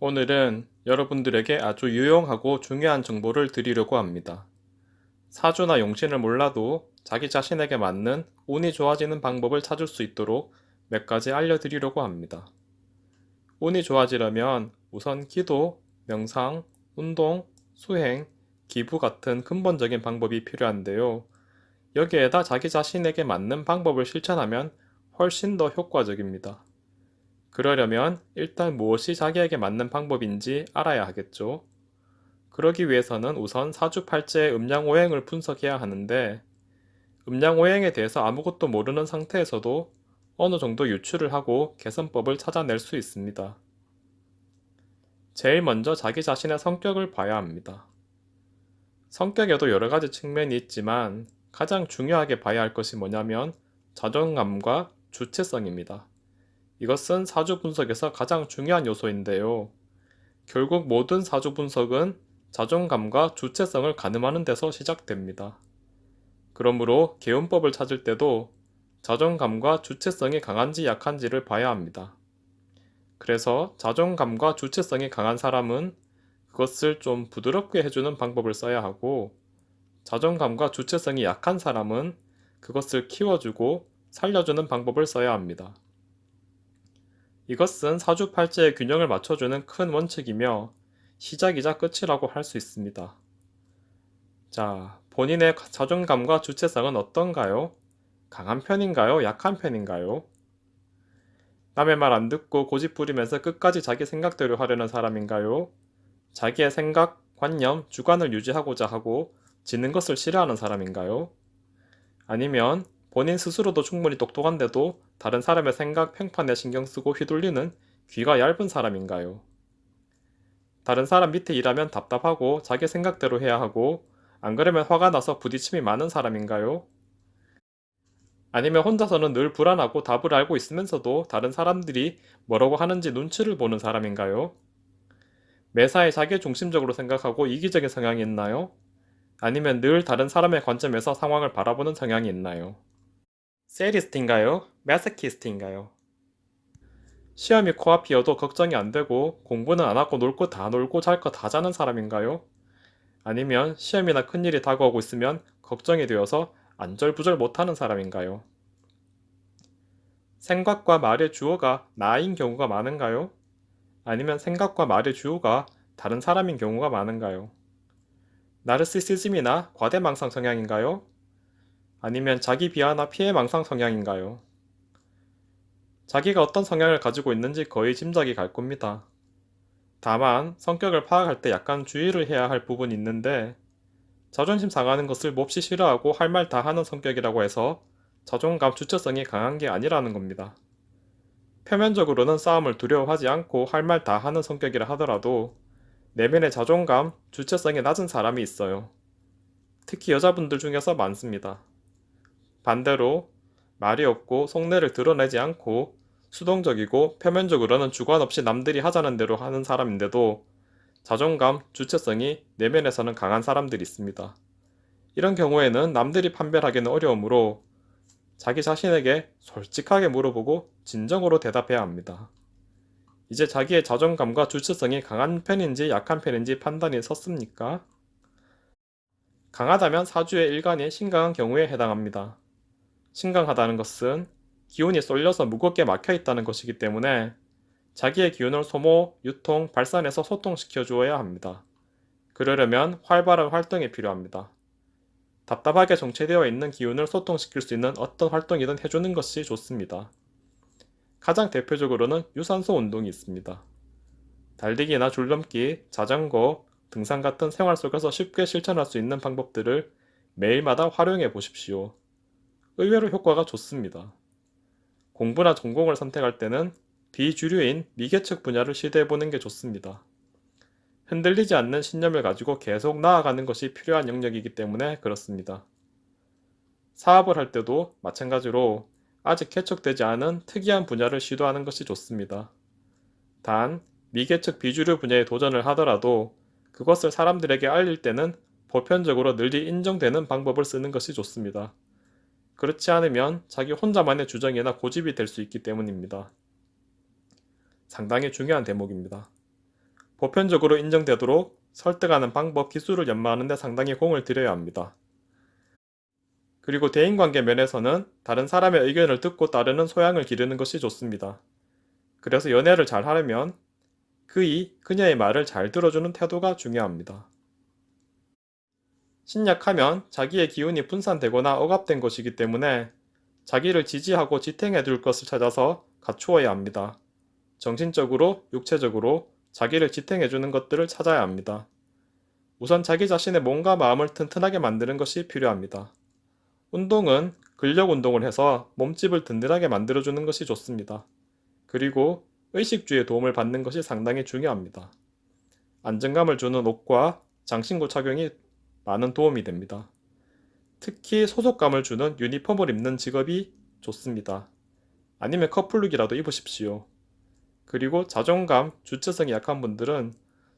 오늘은 여러분들에게 아주 유용하고 중요한 정보를 드리려고 합니다. 사주나 용신을 몰라도 자기 자신에게 맞는 운이 좋아지는 방법을 찾을 수 있도록 몇 가지 알려드리려고 합니다. 운이 좋아지려면 우선 기도, 명상, 운동, 수행, 기부 같은 근본적인 방법이 필요한데요. 여기에다 자기 자신에게 맞는 방법을 실천하면 훨씬 더 효과적입니다. 그러려면 일단 무엇이 자기에게 맞는 방법인지 알아야 하겠죠. 그러기 위해서는 우선 사주팔자의 음양오행을 분석해야 하는데, 음양오행에 대해서 아무것도 모르는 상태에서도 어느 정도 유추를 하고 개선법을 찾아낼 수 있습니다. 제일 먼저 자기 자신의 성격을 봐야 합니다. 성격에도 여러 가지 측면이 있지만 가장 중요하게 봐야 할 것이 뭐냐면 자존감과 주체성입니다. 이것은 사주 분석에서 가장 중요한 요소인데요. 결국 모든 사주 분석은 자존감과 주체성을 가늠하는 데서 시작됩니다. 그러므로 개운법을 찾을 때도 자존감과 주체성이 강한지 약한지를 봐야 합니다. 그래서 자존감과 주체성이 강한 사람은 그것을 좀 부드럽게 해주는 방법을 써야 하고, 자존감과 주체성이 약한 사람은 그것을 키워주고 살려주는 방법을 써야 합니다. 이것은 사주팔자의 균형을 맞춰주는 큰 원칙이며 시작이자 끝이라고 할 수 있습니다. 자, 본인의 자존감과 주체성은 어떤가요? 강한 편인가요? 약한 편인가요? 남의 말 안 듣고 고집 부리면서 끝까지 자기 생각대로 하려는 사람인가요? 자기의 생각, 관념, 주관을 유지하고자 하고 지는 것을 싫어하는 사람인가요? 아니면 본인 스스로도 충분히 똑똑한데도 다른 사람의 생각, 평판에 신경 쓰고 휘둘리는 귀가 얇은 사람인가요? 다른 사람 밑에 일하면 답답하고 자기 생각대로 해야 하고 안 그러면 화가 나서 부딪힘이 많은 사람인가요? 아니면 혼자서는 늘 불안하고 답을 알고 있으면서도 다른 사람들이 뭐라고 하는지 눈치를 보는 사람인가요? 매사에 자기 중심적으로 생각하고 이기적인 성향이 있나요? 아니면 늘 다른 사람의 관점에서 상황을 바라보는 성향이 있나요? 세리스트인가요? 매소키스트인가요? 시험이 코앞이어도 걱정이 안 되고 공부는 안 하고 놀 거 다 놀고 잘 거 다 자는 사람인가요? 아니면 시험이나 큰일이 다가오고 있으면 걱정이 되어서 안절부절 못하는 사람인가요? 생각과 말의 주어가 나인 경우가 많은가요? 아니면 생각과 말의 주어가 다른 사람인 경우가 많은가요? 나르시시즘이나 과대망상 성향인가요? 아니면 자기 비하나 피해망상 성향인가요? 자기가 어떤 성향을 가지고 있는지 거의 짐작이 갈 겁니다. 다만 성격을 파악할 때 약간 주의를 해야 할 부분이 있는데, 자존심 상하는 것을 몹시 싫어하고 할 말 다 하는 성격이라고 해서 자존감 주체성이 강한 게 아니라는 겁니다. 표면적으로는 싸움을 두려워하지 않고 할 말 다 하는 성격이라 하더라도 내면의 자존감, 주체성이 낮은 사람이 있어요. 특히 여자분들 중에서 많습니다. 반대로 말이 없고 속내를 드러내지 않고 수동적이고 표면적으로는 주관 없이 남들이 하자는 대로 하는 사람인데도 자존감, 주체성이 내면에서는 강한 사람들이 있습니다. 이런 경우에는 남들이 판별하기는 어려우므로 자기 자신에게 솔직하게 물어보고 진정으로 대답해야 합니다. 이제 자기의 자존감과 주체성이 강한 편인지 약한 편인지 판단이 섰습니까? 강하다면 사주의 일간이 신강한 경우에 해당합니다. 신강하다는 것은 기운이 쏠려서 무겁게 막혀 있다는 것이기 때문에 자기의 기운을 소모, 유통, 발산해서 소통시켜 주어야 합니다. 그러려면 활발한 활동이 필요합니다. 답답하게 정체되어 있는 기운을 소통시킬 수 있는 어떤 활동이든 해주는 것이 좋습니다. 가장 대표적으로는 유산소 운동이 있습니다. 달리기나 줄넘기, 자전거, 등산 같은 생활 속에서 쉽게 실천할 수 있는 방법들을 매일마다 활용해 보십시오. 의외로 효과가 좋습니다. 공부나 전공을 선택할 때는 비주류인 미개척 분야를 시도해 보는 게 좋습니다. 흔들리지 않는 신념을 가지고 계속 나아가는 것이 필요한 영역이기 때문에 그렇습니다. 사업을 할 때도 마찬가지로 아직 개척되지 않은 특이한 분야를 시도하는 것이 좋습니다. 단, 미개척 비주류 분야에 도전을 하더라도 그것을 사람들에게 알릴 때는 보편적으로 널리 인정되는 방법을 쓰는 것이 좋습니다. 그렇지 않으면 자기 혼자만의 주장이나 고집이 될 수 있기 때문입니다. 상당히 중요한 대목입니다. 보편적으로 인정되도록 설득하는 방법, 기술을 연마하는 데 상당히 공을 들여야 합니다. 그리고 대인관계 면에서는 다른 사람의 의견을 듣고 따르는 소양을 기르는 것이 좋습니다. 그래서 연애를 잘 하려면 그이, 그녀의 말을 잘 들어주는 태도가 중요합니다. 신약하면 자기의 기운이 분산되거나 억압된 것이기 때문에 자기를 지지하고 지탱해 줄 것을 찾아서 갖추어야 합니다. 정신적으로, 육체적으로 자기를 지탱해 주는 것들을 찾아야 합니다. 우선 자기 자신의 몸과 마음을 튼튼하게 만드는 것이 필요합니다. 운동은 근력 운동을 해서 몸집을 든든하게 만들어주는 것이 좋습니다. 그리고 의식주의 도움을 받는 것이 상당히 중요합니다. 안정감을 주는 옷과 장신구 착용이 많은 도움이 됩니다. 특히 소속감을 주는 유니폼을 입는 직업이 좋습니다. 아니면 커플룩이라도 입으십시오. 그리고 자존감, 주체성이 약한 분들은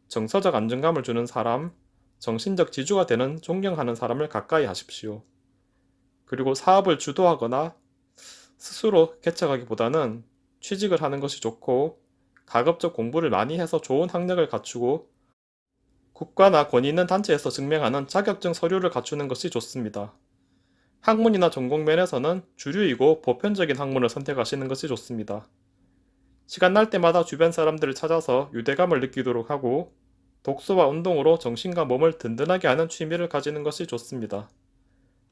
정서적 안정감을 주는 사람, 정신적 지주가 되는 존경하는 사람을 가까이 하십시오. 그리고 사업을 주도하거나 스스로 개척하기보다는 취직을 하는 것이 좋고 가급적 공부를 많이 해서 좋은 학력을 갖추고 국가나 권위 있는 단체에서 증명하는 자격증 서류를 갖추는 것이 좋습니다. 학문이나 전공 면에서는 주류이고 보편적인 학문을 선택하시는 것이 좋습니다. 시간 날 때마다 주변 사람들을 찾아서 유대감을 느끼도록 하고 독서와 운동으로 정신과 몸을 든든하게 하는 취미를 가지는 것이 좋습니다.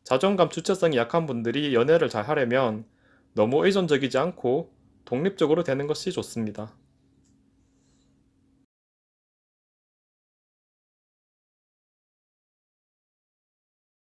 자존감, 주체성이 약한 분들이 연애를 잘 하려면 너무 의존적이지 않고 독립적으로 되는 것이 좋습니다.